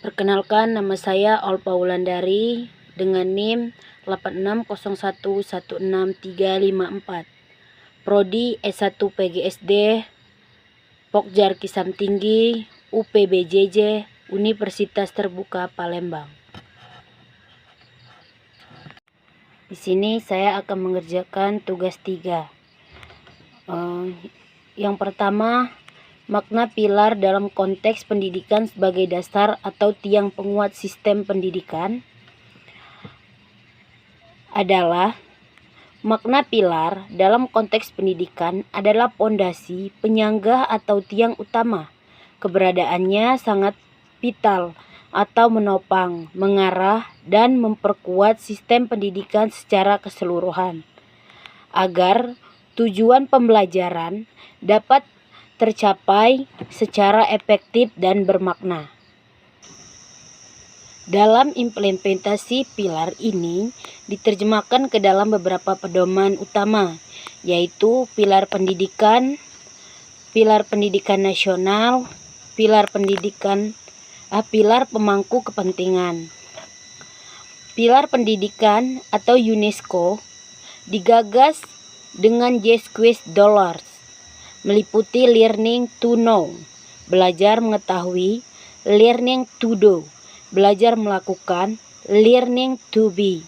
Perkenalkan, nama saya Olpa Wulandari dengan NIM 86011634. Prodi S1 PGSD, Pokjar Kisam Tinggi, UPBJJ, Universitas Terbuka Palembang. Di sini saya akan mengerjakan tugas 3. Yang pertama, makna pilar dalam konteks pendidikan sebagai dasar atau tiang penguat sistem pendidikan adalah makna pilar dalam konteks pendidikan adalah pondasi, penyangga atau tiang utama. Keberadaannya sangat vital atau menopang, mengarah, dan memperkuat sistem pendidikan secara keseluruhan agar tujuan pembelajaran dapat tercapai secara efektif dan bermakna. Dalam implementasi pilar ini diterjemahkan ke dalam beberapa pedoman utama, yaitu pilar pendidikan nasional, pilar pemangku kepentingan. Pilar pendidikan atau UNESCO digagas dengan $, meliputi learning to know, belajar mengetahui, learning to do, belajar melakukan, learning to be,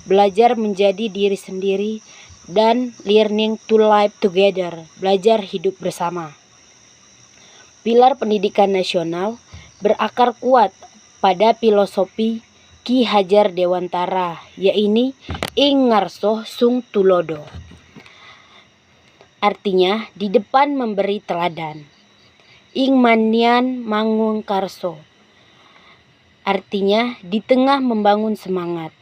belajar menjadi diri sendiri, dan learning to live together, belajar hidup bersama. Pilar pendidikan nasional berakar kuat pada filosofi Ki Hajar Dewantara, yaitu ing ngarso sung tulodo. Artinya di depan memberi teladan. Ing manian mangun karso. Artinya di tengah membangun semangat.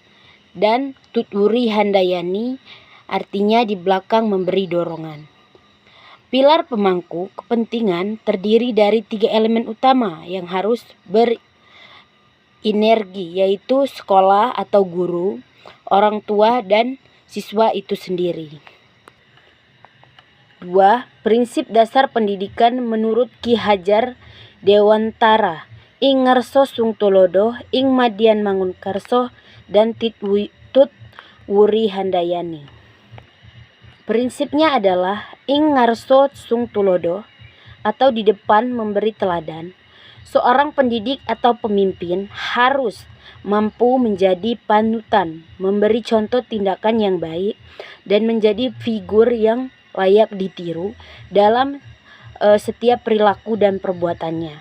Dan tuturi handayani artinya di belakang memberi dorongan. Pilar pemangku kepentingan terdiri dari 3 elemen utama yang harus berenergi, yaitu sekolah atau guru, orang tua, dan siswa itu sendiri. 2. Prinsip dasar pendidikan menurut Ki Hajar Dewantara, ing ngarso sung tulodo, ing madian mangun karso, dan tut wuri handayani. Prinsipnya adalah ing ngarso sung tulodo atau di depan memberi teladan. Seorang pendidik atau pemimpin harus mampu menjadi panutan, memberi contoh tindakan yang baik, dan menjadi figur yang layak ditiru dalam setiap perilaku dan perbuatannya.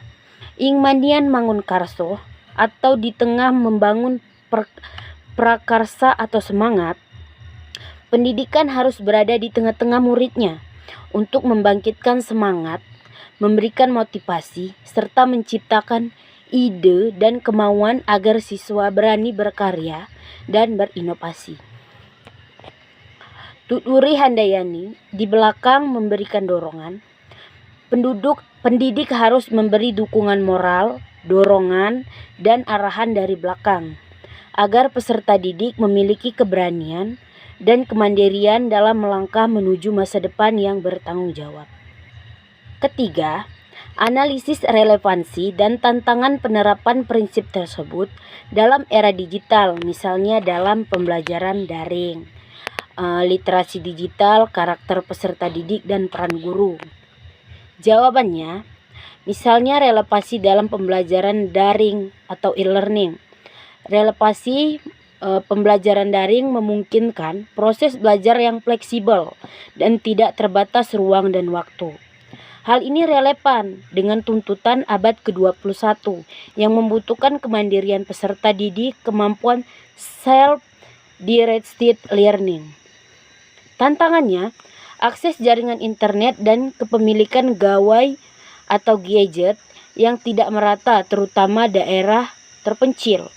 Ing manian mangun karso atau di tengah membangun prakarsa atau semangat, pendidikan harus berada di tengah-tengah muridnya untuk membangkitkan semangat, memberikan motivasi, serta menciptakan ide dan kemauan agar siswa berani berkarya dan berinovasi. Tuturi handayani di belakang memberikan dorongan. Pendidik harus memberi dukungan moral, dorongan, dan arahan dari belakang agar peserta didik memiliki keberanian dan kemandirian dalam melangkah menuju masa depan yang bertanggung jawab. Ketiga, analisis relevansi dan tantangan penerapan prinsip tersebut dalam era digital, misalnya dalam pembelajaran daring, literasi digital, karakter peserta didik, dan peran guru. Jawabannya, misalnya relevansi dalam pembelajaran daring atau e-learning. Relevansi pembelajaran daring memungkinkan proses belajar yang fleksibel dan tidak terbatas ruang dan waktu. Hal ini relevan dengan tuntutan abad ke-21 yang membutuhkan kemandirian peserta didik, kemampuan self-directed learning. Tantangannya, akses jaringan internet dan kepemilikan gawai atau gadget yang tidak merata, terutama daerah terpencil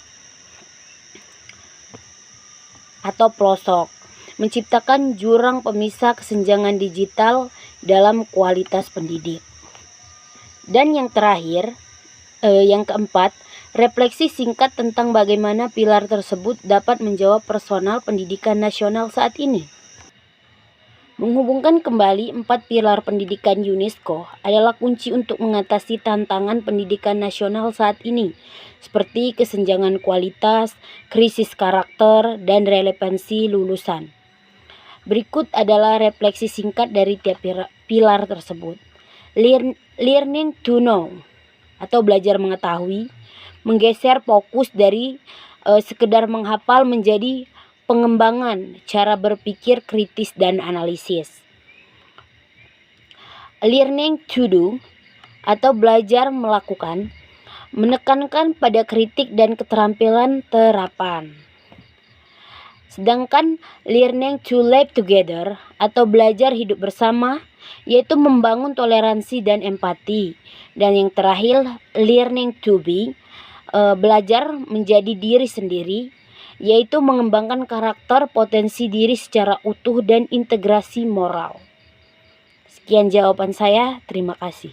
atau pelosok, menciptakan jurang pemisah kesenjangan digital dalam kualitas pendidik. Dan yang terakhir, yang keempat, refleksi singkat tentang bagaimana pilar tersebut dapat menjawab personal pendidikan nasional saat ini. Menghubungkan kembali 4 pilar pendidikan UNESCO adalah kunci untuk mengatasi tantangan pendidikan nasional saat ini, seperti kesenjangan kualitas, krisis karakter, dan relevansi lulusan. Berikut adalah refleksi singkat dari tiap pilar tersebut. Learning to know atau belajar mengetahui, menggeser fokus dari sekedar menghafal menjadi pengembangan cara berpikir kritis dan analisis. Learning to do atau belajar melakukan, menekankan pada kritik dan keterampilan terapan. Sedangkan learning to live together atau belajar hidup bersama, yaitu membangun toleransi dan empati. Dan yang terakhir, learning to be, belajar menjadi diri sendiri, yaitu mengembangkan karakter, potensi diri secara utuh dan integrasi moral. Sekian jawaban saya, terima kasih.